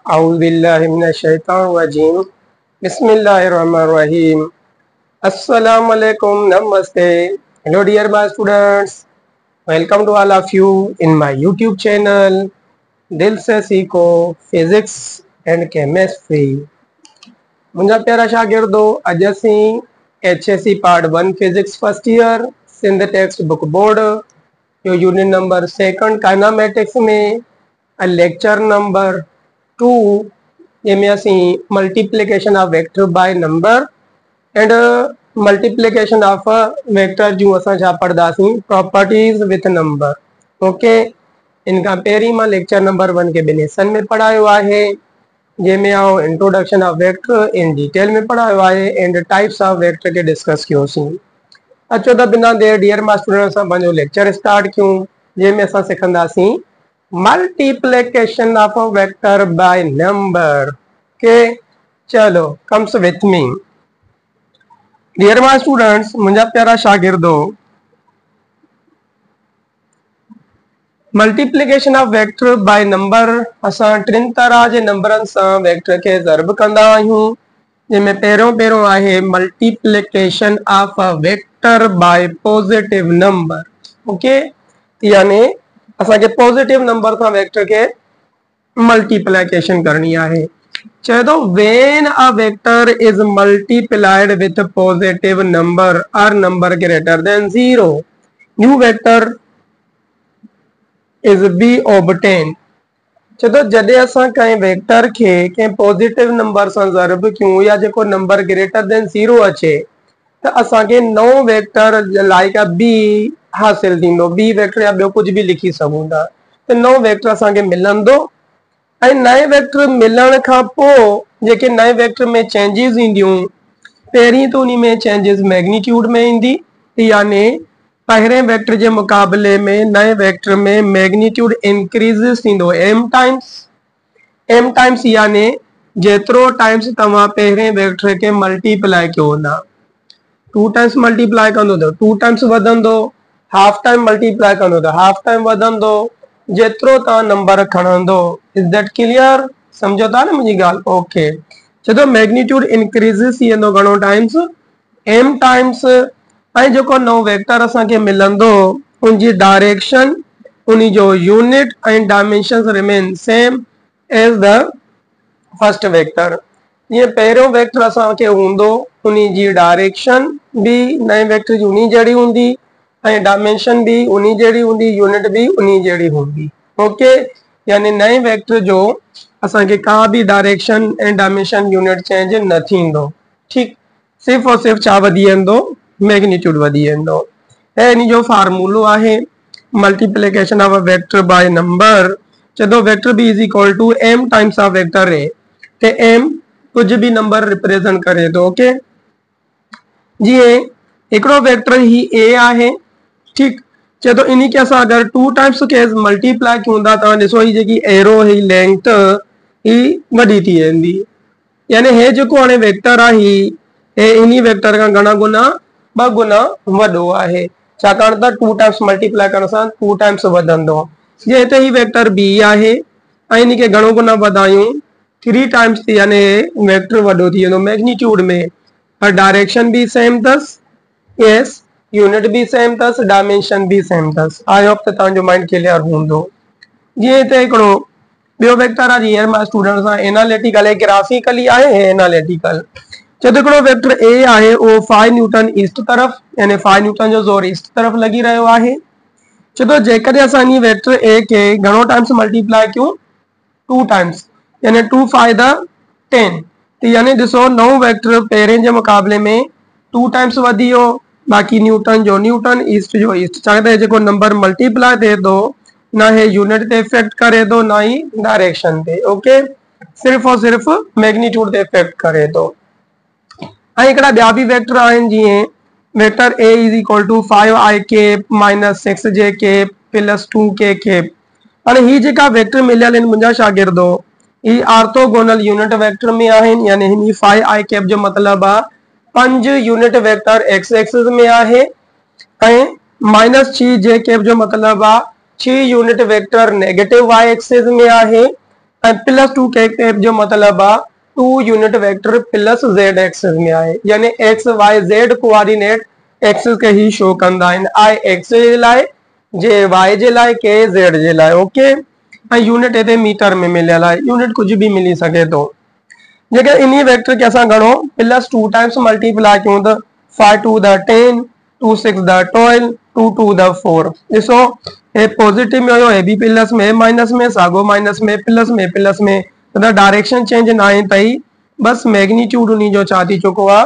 औज़ुबिल्लाहिमिनश्शैतानिर्रजीम बिस्मिल्लाहिर्रहमानिर्रहीम अस्सलाम वालेकुम नमस्ते hello dear my students welcome to all of you in my YouTube channel दिल से सीखो फिजिक्स एंड केमिस्ट्री। मुंहिंजा प्यारा शागिर्दो अॼु असीं HSC part 1 physics first year Sindh text book board जो यूनिट नंबर 2 काइनामेटिक्स में लेक्चर नंबर 2 जंहिंमें असीं multiplication of vector by number and multiplication of vector जूं असां छा पढ़ंदासीं प्रॉपर्टीज विथ नंबर। ओके, इनखां पहिरीं मां लेक्चर नंबर 1 खे ॿिनि हिस्सनि में पढ़ायो आहे जंहिंमें आउं introduction of vector in detail में पढ़ायो आहे एंड टाइप्स ऑफ वेक्टर खे डिस्कस कयोसीं। अचो त बिना देर डियर मां स्टूडेंट असां पंहिंजो लेक्चर स्टार्ट कयूं जंहिंमें असां सिखंदासीं multiplication of a vector by number. के चलो comes with me dear my students, मुंहिंजा प्यारा शागिर्दो, multiplication of vector by number असां टिनि तरह जे नंबरनि सां वेक्टर खे ज़र्ब कंदा आहियूं जंहिंमें पहिरियों आहे multiplication of a vector by positive number. Okay, यानी असांखे पॉजिटिव नंबर सां वेक्टर के मल्टीप्लिकेशन करनी है। चए तो when a vector is multiplied with positive number और number greater than 0 new vector is be obtain. चए तो जॾहिं असां कंहिं वेक्टर के कंहिं पॉजिटिव नंबर सां ज़र्ब कयूं या जेको नंबर ग्रेटर देन 0 अचे त असांखे नओं वेक्टर लाइक बी हासिल थींदो। बी वेक्टर या ॿियो कुछ भी लिखी सघूं था त नओं वेक्टर असांखे मिलंदो ऐं नए वेक्टर मिलण खां पोइ जेके नए वेक्टर में चेंजिस ईंदियूं पहिरीं त उन में चेंजिस मैग्नीट्यूड में ईंदी, यानी पहिरें वेक्टर के मुकाबले में नए वेक्टर में मैग्नीट्यूड इंक्रीजिस थींदो m टाइम्स, यानी जेतिरो टाइम्स तव्हां पहिरें वेक्टर के मल्टीप्लाई कयो ना 2 टाइम्स मल्टीप्लाई कंदो त 2 टाइम्स वधंदो, हाफ टाइम मल्टीप्लाई कंदो त हाफ टाइम वधंदो, जेतिरो तव्हां नंबर खणंदो। Is that clear? समझो था न मुंहिंजी ॻाल्हि? ओके, छो त मैग्नीट्यूड इंक्रीजिस थी वेंदो घणो टाइम्स m टाइम्स ऐं जेको नओं वेक्टर असांखे मिलंदो उनजी डायरेक्शन उन जो unit and dimensions remain same as the first vector. ये पहिरियों वेक्टर असांखे हूंदो उन जी डायरेक्शन भी नए वेक्टर जी उन्हीं जहिड़ी हूंदी ऐं डायमेंशन भी उन्हीं जहिड़ी हूंदी, यूनिट भी उन्हीं जहिड़ी हूंदी। ओके, यानी नए वेक्टर जो असांखे का भी direction and dimension unit change न थींदो। ठीक, सिर्फ और सिर्फ छा वधी वेंदो? मैग्नीट्यूड वधी वेंदो। ऐं इन जो फार्मूलो आहे multiplication of a vector by number. चलो vector b is equal to m times of vector a ते m कुछ भी नंबर रिप्रेजेंट करे तो। ओके, जी एकड़ो वेक्टर ही a आहे। ठीक, चए तो इन्हीं के असां अगर 2 टाइम्स के मल्टीप्लाई कयूं था तव्हां ॾिसो ही जेकी एरो ही लेंथ ही वॾी थी वेंदी, यानी हे जेको हाणे वेक्टर आहे हे इन्हीं वेक्टर खां घणा गुना 2 गुना वॾो आहे छाकाणि त 2 टाइम्स मल्टीप्लाई करण सां 2 टाइम्स वधंदो। जे हिते ही वेक्टर b आहे ऐं इन खे घणो गुना वधायूं 3 टाइम्स थी, यानी वेक्टर वॾो थी वेंदो मैग्नीट्यूड में, पर डायरेक्शन भी सेम अथसि, यस, यूनिट भी सेम अथसि, डायमेंशन भी सेम अथसि। आई होप त तव्हांजो माइंड क्लियर हूंदो। जीअं हिते हिकिड़ो ॿियो वेक्टर आहे जीअं मां स्टूडेंट सां एनालिटिकल है, ग्राफिकली आहे एनालिटिकल। चलो हिकिड़ो वेक्टर a आहे वो 5 न्यूटन ईस्ट तरफ, यानी 5 न्यूटन जो जोर ईस्ट तरफ लगी रहियो आहे। चलो जेकॾहिं असां इन वेक्टर a के घणो टाइम्स मल्टीप्लाई कयूं 2 टाइम्स, यानी 2 5 10, यानी ॾिसो नओं वेक्टर पहिरें जे मुकाबले में 2 टाइम्स वधी वियो, बाक़ी न्यूटन जो न्यूटन, ईस्ट जो ईस्ट। छाकाणि त जेको नंबर मल्टीप्लाई थिए थो ना हे यूनिट ते इफेक्ट करे थो ना ही डायरेक्शन ते। ओके, सिर्फ और सिर्फ मैग्नीट्यूड ते इफेक्ट करे थो। ऐं हिकिड़ा ॿिया भी वेक्टर आहिनि जीअं vector a is equal to 5i cap minus 6j cap plus 2k cap. हाणे ही जेका वेक्टर मिलियल आहिनि मुंहिंजा शागिर्दो ही ऑर्थोगोनल यूनिट वेक्टर में आहिनि, यानी हिन 5i केप जो मतलब आहे 5 यूनिट वेक्टर x एक्सिस में आहे ऐं माइनस 6j केप जो मतलब आहे 6 unit vector negative y axis में आहे +2 के कैप जो मतलब आ 2 unit vector plus z axis में आहे, यानी x y z coordinate axis के ही शो कंदा आहिनि। i x जे लाइ, j y जे लाइ, k z जे लाइ। ओके, ऐं यूनिट इते मीटर में मिलियल आहे, यूनिट कुछ भी मिली सके तो। जेकर इन्ही वेक्टर के असां घणो +2 टाइम्स मल्टीप्लाई कयूं त 5 टू द 10, 2 6 द 12, 2 टू द 4। ॾिसो ए पॉजिटिव में हुयो, ए बि प्लस में, माइनस में, सागो माइनस में, प्लस में, त डायरेक्शन चेंज ना आहे तई, बस मैग्नीट्यूड उन्ही जो छा थी चुको आहे,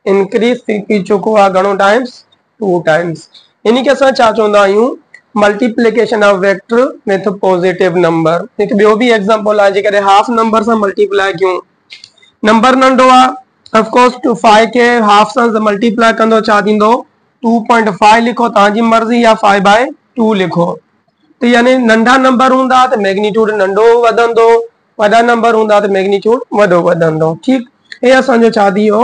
इंक्रीज थी चुको आहे घणो टाइम्स, 2 टाइम्स। इन्ही के असां छा चवंदा आहियूं, multiplication of vector with positive number. हिकु ॿियो बि एग्जांपल आहे, जेकॾहिं हाफ नंबर सां मल्टीप्लाई कयूं, नंबर नंढो आहे, ऑफ कोर्स 5 के हाफ सां मल्टीप्लाई कंदो छा थींदो, 2.5 लिखो, तव्हांजी मर्ज़ी, या 5/2 लिखो। तो यानी नंढा नंबर हूंदा त मैग्नीट्यूड नंढो वधंदो, वॾा नंबर हूंदा त मैग्नीट्यूड वॾो वधंदो। ठीक, हे असांजो छा थी वियो,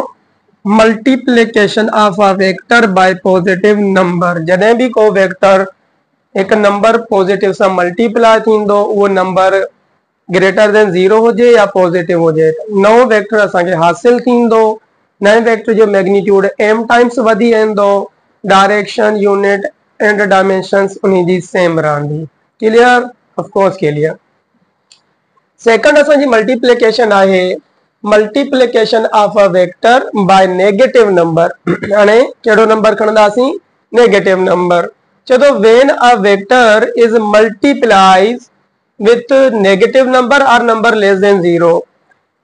multiplication of a vector by positive number. जॾहिं भी को वेक्टर एक नंबर पॉजिटिव सां मल्टीप्लाई थींदो, उहो नंबर ग्रेटर देन 0 हुजे या पॉजिटिव हुजे, नओं वेक्टर असांखे हासिल थींदो। नए वेक्टर जो मैग्नीट्यूड m टाइम्स वधी वेंदो, डायरेक्शन, यूनिट एंड डायमेंशंस उन्हीं जी सेम रहंदी। Clear? Of course clear. Second असांजी मल्टीप्लिकेशन आहे multiplication of a vector by negative number. हाणे कहिड़ो नंबर खणंदासीं, नेगेटिव नंबर। चलो when a vector is multiplies with negative number और नंबर लेस देन 0।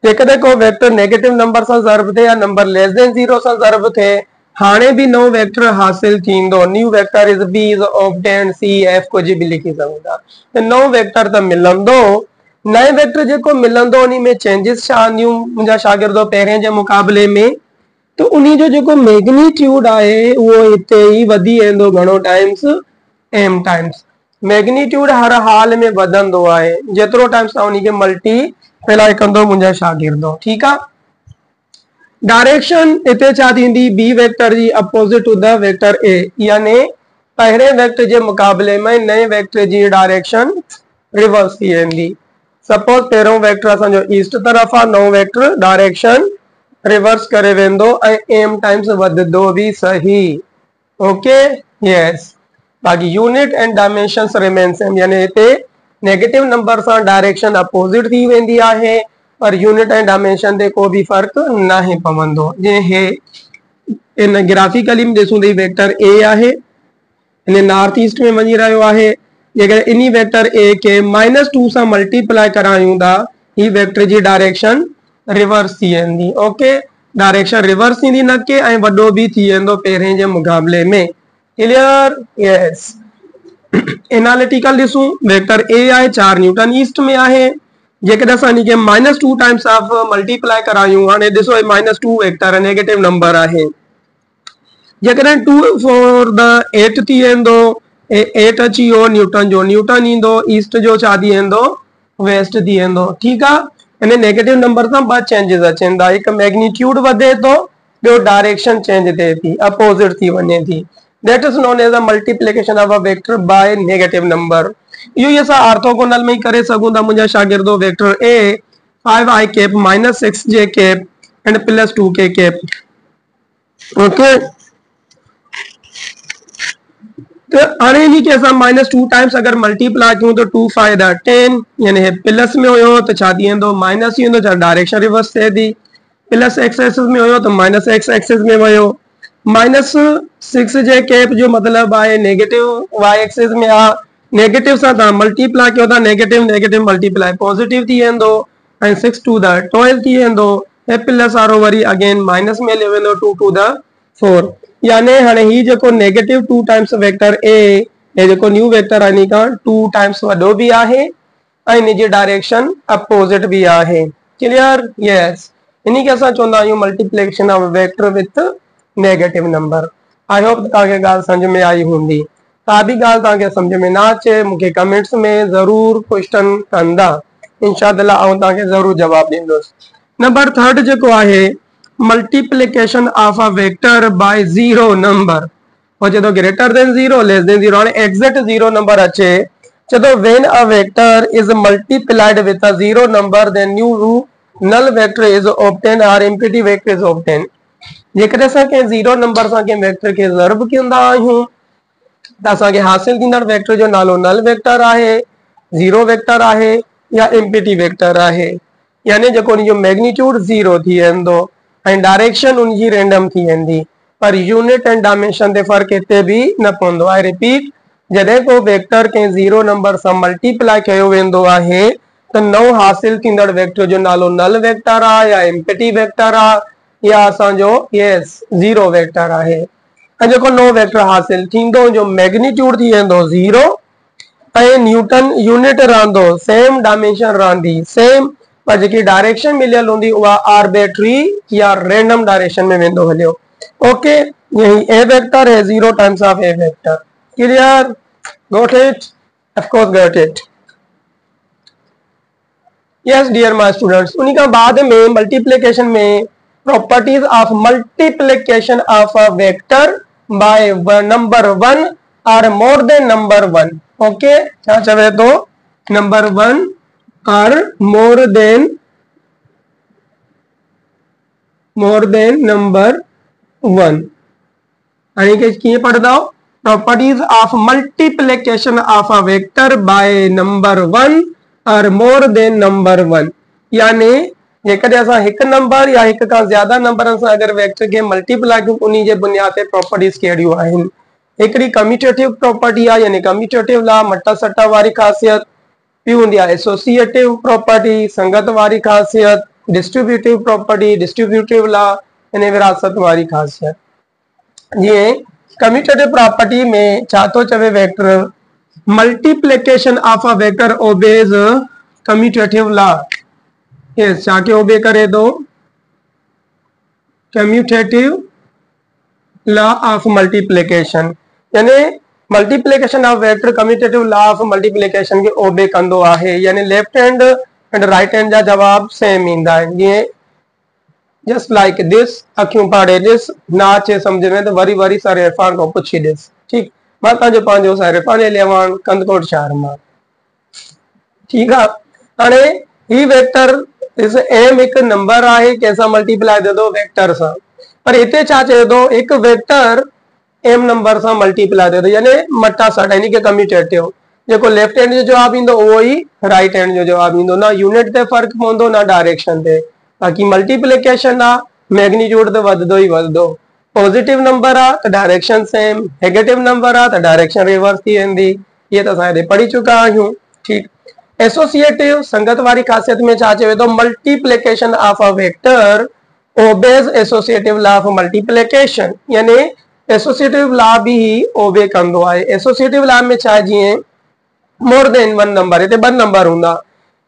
जेकॾहिं को वेक्टर नेगेटिव नंबर सां ज़र्ब थे या नंबर लेस देन 0 सां ज़र्ब थे, हाणे भी नओ वेक्टर हासिल थींदो। New vector is B is obtain C F कुछ भी लिखी सघूं था, त नओ वेक्टर त मिलंदो। नए वेक्टर जेको मिलंदो उन्हीं में चेंजिस छा आंदियूं मुंहिंजा शागिर्द पहिरें जे मुक़ाबले में, तो उन्हीं जो जेको मैग्नीट्यूड आहे उहो हिते ई वधी वेंदो घणो टाइम्स, m टाइम्स। मैग्नीट्यूड हर हाल में वधंदो आहे जेतिरो टाइम्स तव्हां उन्हीं खे मल्टीप्लाई कंदो मुंहिंजा शागिर्दो। ठीक आहे। डायरेक्शन इते छा थींदी, बी वेक्टर जी opposite to the vector A, यानी पहिरें वेक्टर जे मुक़ाबले में नए वेक्टर जी डायरेक्शन रिवर्स थी वेंदी। सपोज पहिरों वेक्टर असांजो ईस्ट तरफ आहे, नओं वेक्टर डायरेक्शन रिवर्स करे वेंदो ऐं m टाइम्स वधंदो भी सही। Okay, yes. बाकी unit and dimensions remain same, यानी हिते नेगेटिव नंबर सां डायरेक्शन अपोजिट थी वेंदी आहे, पर यूनिट एंड डायमेंशन ते को भी फर्क नाहे पवंदो। जे हे इन ग्राफिकली में ॾिसूं त वेक्टर ए आहे, इन नॉर्थ ईस्ट में वञी रहियो आहे। जेकर इन्ही वेक्टर ए के -2 सां मल्टीप्लाई करायूं था, ही वेक्टर जी डायरेक्शन रिवर्स थी वेंदी। ओके, डायरेक्शन रिवर्स थींदी न के, ऐं वॾो भी थी वेंदो पहिरें जे मुक़ाबले में। क्लियर? यस। एनालिटिकल ॾिसूं, वेक्टर ए आहे 4 न्यूटन ईस्ट में आहे। जेकॾहिं असां इनखे -2 टाइम्स ऑफ मल्टीप्लाई करायूं, हाणे ॾिसो -2 वेक्टर नेगेटिव नंबर आहे। जेकॾहिं 2 4 द 8 थी वेंदो, 8 अची वियो न्यूटन जो न्यूटन ईंदो, ईस्ट जो छा थी वेंदो, वेस्ट थी वेंदो। ठीक आहे। इन नेगेटिव नंबर सां 2 चेंजिस अचनि था, हिकु मैग्नीट्यूड वधे थो, ॿियो डायरेक्शन चेंज थिए थी, अपोजिट थी वञे थी। That is known as a multiplication of a vector by negative number. इहो ई असां ऑर्थोगोनल में ही करे सघूं था मुंहिंजा शागिर्दो। Vector A 5i cap -6j cap and +2k cap. ओके, तो हाणे इन्ही के असां -2 टाइम्स अगर मल्टीप्लाई कयूं तो 2 5 द 10, यानी हे प्लस में हुयो तो छा थी वेंदो, माइनस थी वेंदो, डायरेक्शन रिवर्स थिए थी। प्लस एक्स एक्सिस में हुयो तो माइनस एक्स एक्सिस में वियो। -6 जे कैप जो मतलब आहे नेगेटिव y एक्सिस में आ, नेगेटिव सां तव्हां मल्टीप्लाई कयो था, नेगेटिव नेगेटिव मल्टीप्लाई पॉजिटिव थी वेंदो, ऐं 6 टू द 12 थी वेंदो। हे प्लस वारो वरी अगेन माइनस में हली वेंदो, 2 टू द 4। यानी हाणे ही जेको नेगेटिव 2 टाइम्स वेक्टर ए, हे जेको न्यू वेक्टर आहे, इन खां 2 टाइम्स वॾो भी आहे ऐं इन जी डायरेक्शन अपोजिट भी आहे। क्लियर? यस। इन्ही के असां चवंदा आहियूं multiplication of vector with negative number. I hope तव्हांखे ॻाल्हि समझ में आई हूंदी। का भी ॻाल्हि तव्हांखे समझ में ना अचे, मूंखे कमेंट्स में ज़रूर क्वेश्चन कंदा, इंशाअल्लाह आउं तव्हांखे ज़रूर जवाब ॾींदुसि। नंबर 3 जेको आहे multiplication of a vector bye 0 number. हो चए थो ग्रेटर देन 0 लेस देन 0। हाणे एग्जैक्ट 0 नंबर अचे चलो when a vector is multiplied with a zero number then new null vector is obtained or empty vector is obtained। जेकर असां के zero number सां के वेक्टर के ज़र्ब कंदा आहियूं त असां के हासिल थींदड़ वेक्टर जो नालो नल वेक्टर आहे, जीरो वेक्टर आहे या एम्प्टी वेक्टर आहे, यानी जेको उन जो मैग्नीट्यूड जीरो थी वेंदो ऐं डायरेक्शन उन जी रैंडम थी वेंदी, पर यूनिट एंड डायमेंशन ते फर्क हिते भी न पवंदो। आई रिपीट, जॾहिं को वेक्टर के जीरो नंबर सां मल्टीप्लाई कयो वेंदो आहे त नओं हासिल थींदड़ वेक्टर जो नालो नल वेक्टर आहे या एम्प्टी वेक्टर आहे या असांजो यस जीरो वेक्टर आहे। ऐं जेको नओं वेक्टर हासिल थींदो जो मैग्नीट्यूड थी वेंदो जीरो ऐं न्यूटन यूनिट रहंदो सेम, डायमेंशन रहंदी सेम, पर जेकी डायरेक्शन मिलियल हूंदी उहा आर्बिट्री या रैंडम डायरेक्शन में वेंदो हलियो। ओके, यही ए वेक्टर है zero times of A vector. Clear? Got it? Of course got it. Yes dear my students, उन्हीं का बाद में मल्टीप्लिकेशन में properties of multiplication of a vector by number one or more than number one. Okay, क्या चवे तो number one or more than number one. यानी कि किए पढ़ दो properties of multiplication of a vector by number one or more than number one. यानी जेकॾहिं असां हिकु नंबर या हिकु खां ज्यादा नंबरनि सां अगरि वेक्टर खे मल्टीप्लाई कयूं उन जे बुनियाद ते प्रॉपर्टीज कहिड़ियूं आहिनि। हिकिड़ी कम्यूटेटिव प्रॉपर्टी आहे, यानी कम्यूटेटिव ला मट सट वारी ख़ासियत, ॿी हूंदी आहे एसोसिएटिव प्रॉपर्टी संगत वारी ख़ासियत, डिस्ट्रीब्यूटिव प्रॉपर्टी डिस्ट्रीब्यूटिव ला यानी विरासत वारी ख़ासियत। जीअं कम्यूटेटिव प्रॉपर्टी में छा थो चवे vector multiplication of a vector obeys commutative law. Yes, छा के ओबे करे दो कम्यूटेटिव लॉ ऑफ मल्टीप्लिकेशन, यानी multiplication of vector commutative law of multiplication के ओबे कंदो आहे, यानी left hand and right hand जा जवाब सेम ईंदा आहिनि। जीअं जस्ट लाइक दिस, अखियूं पाड़े ॾिस, ना अचे सम्झ में तो वरी वरी सर इरफान को पुछी ॾिस। ठीक, मां तव्हांजो पंहिंजो सर इरफान लेवान कंदकोट शहर मां। ठीक आहे, हाणे ही वेक्टर इस एम एक नंबर आहे कैसा मल्टीप्लाई दे दो वेक्टर सां, पर इते छा चए दो एक वेक्टर एम नंबर सां मल्टीप्लाई दे दो, यानी मटा सट यानी कि कम्यूटेटिव। जेको लेफ्ट हैंड जो जवाब ईंदो उहो ई राइट हैंड जो जवाब ईंदो, ना यूनिट ते फर्क पवंदो ना डायरेक्शन ते। बाक़ी मल्टीप्लिकेशन आ मैग्नीट्यूड ते वधदो ई वधदो, पॉजिटिव नंबर आ त डायरेक्शन सेम, नेगेटिव नंबर आ त डायरेक्शन रिवर्स थी वेंदी। ये तो असां पढ़ी चुका आहियूं। ठीक, एसोसिएटिव संगत वारी ख़ासियत में छा चवे तो multiplication of a vector obeys associative law of multiplication, यानी एसोसिएटिव लॉ भी ओबे कंदो आहे। एसोसिएटिव लॉ में छा जीअं मोर देन वन नंबर, इते ॿ नंबर हूंदा,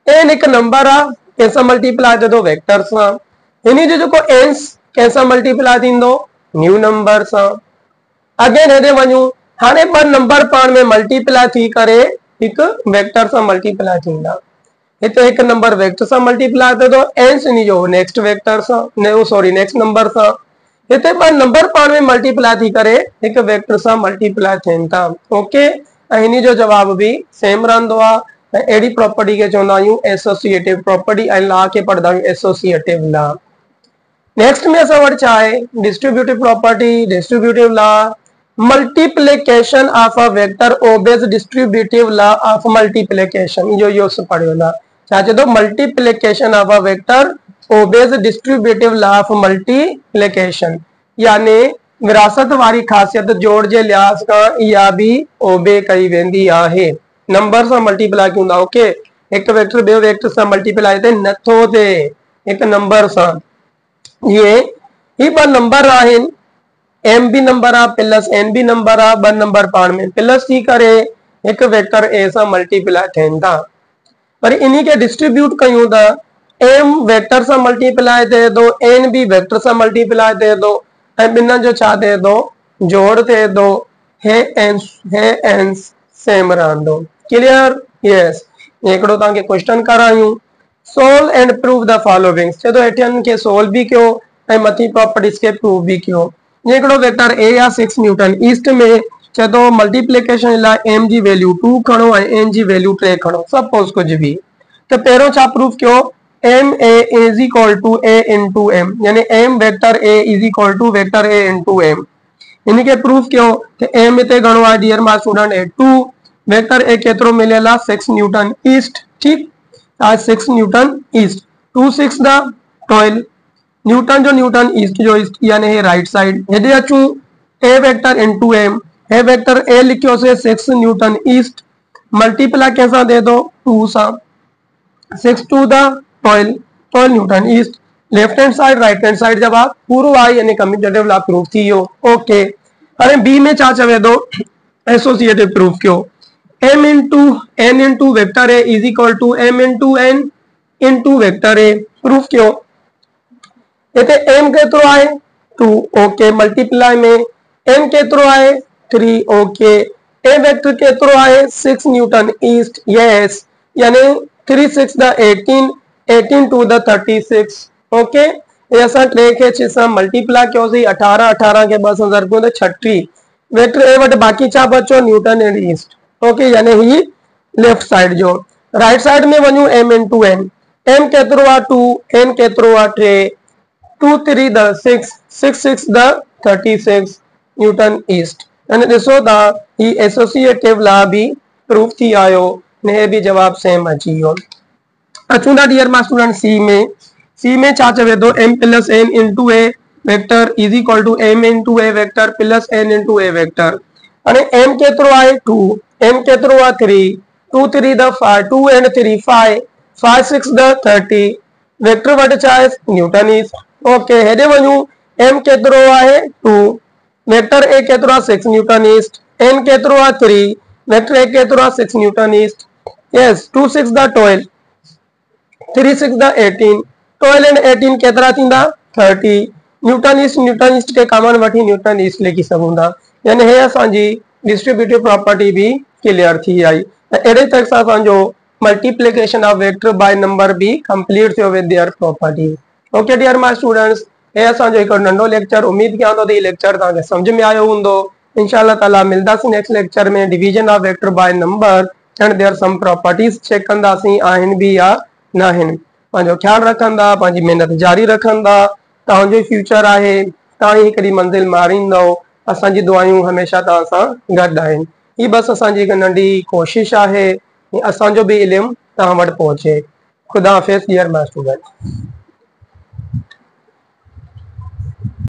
एन हिकु नंबर आ कंहिंसां मल्टीप्लाई थी दो वेक्टर सां, इन्ही जो जेको एन्स कंहिंसां मल्टीप्लाई थींदो न्यू नंबर सां। अगेन हेॾे वञूं, हाणे ॿ नंबर पाण में मल्टीप्लाई थी करे हिकु वेक्टर सां मल्टीप्लाई थींदा। हिते हिकु नंबर वेक्टर सां मल्टीप्लाई थिए थो, एन्स इन जो नेक्स्ट वेक्टर सां, सॉरी नेक्स्ट नंबर सां। हिते ॿ नंबर पाण में मल्टीप्लाई थी करे हिकु वेक्टर सां मल्टीप्लाई थियनि था। ओके, ऐं इन जो जवाब भी सेम रहंदो आहे। ऐं अहिड़ी प्रॉपर्टी खे चवंदा आहियूं एसोसिएटिव प्रॉपर्टी, ऐं लॉ खे पढ़ंदा आहियूं एसोसिएटिव लॉ। नेक्स्ट में असां वटि छा आहे distributive property, distributive law. Multiplication of a vector obeys distributive law of multiplication, यो पढ़ियो ना छा चए थो multiplication of a vector obeys distributive law of multiplication, यानी विरासत वारी ख़ासियत जोड़ जे लिहाज़ खां इहा भी ओबे कई वेंदी आहे। नंबर सां मल्टीप्लाई कयूं था। ओके, हिकु वेक्टर ॿियो वेक्टर सां मल्टीप्लाई थिए नथो थिए हिकु नंबर सां। ये ही ॿ नंबर आहिनि, एम भी नंबर आ प्लस एन भी नंबर आ, ॿ नंबर पाण में प्लस थी करे हिकु वेक्टर ए सां मल्टीप्लाई थियनि था। पर इन्ही के डिस्ट्रीब्यूट कयूं था, एम वेक्टर सां मल्टीप्लाई थिए थो, एन भी वेक्टर सां मल्टीप्लाई थिए थो, ऐं ॿिन्हिनि जो छा थिए थो जोड़ थिए थो, हे एन्स सेम रहंदो। क्लियर? यस, हिकिड़ो तव्हांखे क्वेश्चन करायूं, solve and prove the following. चए थो हेठियनि खे सोल्व भी कयो ऐं मथी प्रॉपर्टीज खे प्रूव भी कयो। हिकिड़ो वेक्टर ए या 6 न्यूटन ईस्ट में चे तो मल्टीप्लिकेशन लाइ m जी वैल्यू 2 खणो ऐं n जी वैल्यू 3 खणो सपोज कुछ भी तो पहिरों छा प्रूफ कयो m a is equal to a into m यानी m vector a is equal to vector a into m इन्हीं के प्रूफ क्यों तो m इते घणो आहे dear my student A 2 vector a केतिरो मिलियल आहे 6 न्यूटन ईस्ट ठीक आज 6 न्यूटन ईस्ट 2 6 दा 12 न्यूटन जो न्यूटन ईस्ट जो ईस्ट यानी हे राइट साइड हेडे अचूं a वेक्टर इनटू m हे वेक्टर a लिखियो से 6 न्यूटन ईस्ट मल्टीप्लाई कैसा दे दो 2 सा 6 टू दा 12 Newton east left hand side right hand side जब आप पूरो आई यानी कम्यूटेटिव लॉ प्रूफ थी यो ओके अरे बी में छा चवे दो एसोसिएटिव प्रूफ क्यों m into n into vector a is equal to m into n into vector a proof क्यों इते m केतरो आए 2 ओके मल्टीप्लाई में n केतरो आए 3 ओके a वेक्टर केतरो आए 6 न्यूटन ईस्ट यस यानी 3 6 द 18 टू द 36 ओके ये असा 3 के 6 से मल्टीप्लाई क्यों सी 18 18 के 2000 को 36 वेक्टर ए वट बाकी चा बचो न्यूटन एंड ईस्ट ओके यानी ही लेफ्ट साइड जो राइट साइड में वनु m into n m केतरो आ 2 n केतरो आ 3 2 3 द 6 6 6 द 36 न्यूटन ईस्ट અને ॾिसो था ही एसोसिएटिव लॉ भी प्रूफ थी आयो ने भी जवाब सेम अची वियो अचूं था डियर माय स्टूडेंट सी में छा चवे तो m plus n into a vector is equal to m into a vector plus n into a vector અને m केतरो आए 2 m केतरो आ 3 2 3 द 5 2 and 3 5 5 6 द 30 वेक्टर वट छा है न्यूटन ईस्ट ओके हेडे वणू m केतरो आए 2 वेक्टर a केतरो 6 न्यूटन ईस्ट n केतरो 3 वेक्टर a केतरो 6 न्यूटन ईस्ट यस 2 6 द 12 3 6 द 18 12 एंड 18 केतरा थींदा 30 न्यूटन ईस्ट के कॉमन वठी न्यूटन ईस्ट लिखी सघूंदा यानी हे असांजी डिस्ट्रीब्यूटिव प्रॉपर्टी भी क्लियर थी आई एड़े तक सां असांजो multiplication of vector by number भी कंप्लीट थियो with their property okay dear my students हे असांजो एक नंढो लेक्चर उम्मीद कयां थो त ही लेक्चर तव्हांखे सम्झ में आयो हूंदो इंशाल्लाह ताला मिलदासीं नेक्स्ट लेक्चर में division of vector by number and there some properties check कंदासीं आहिनि भी या न आहिनि पंहिंजो ख्याल रखंदा पंहिंजी महिनत जारी रखंदा तव्हांजो फ्यूचर आहे तव्हां ही हिकिड़ी मंज़िल मारींदव असांजी दुआयूं हमेशह तव्हां सां गॾु आहिनि ही बस असांजी हिकु नंढी कोशिश आहे असांजो भी इल्मु तव्हां वटि पहुचे खुदा हाफ़िज़ डियर माय स्टूडेंट।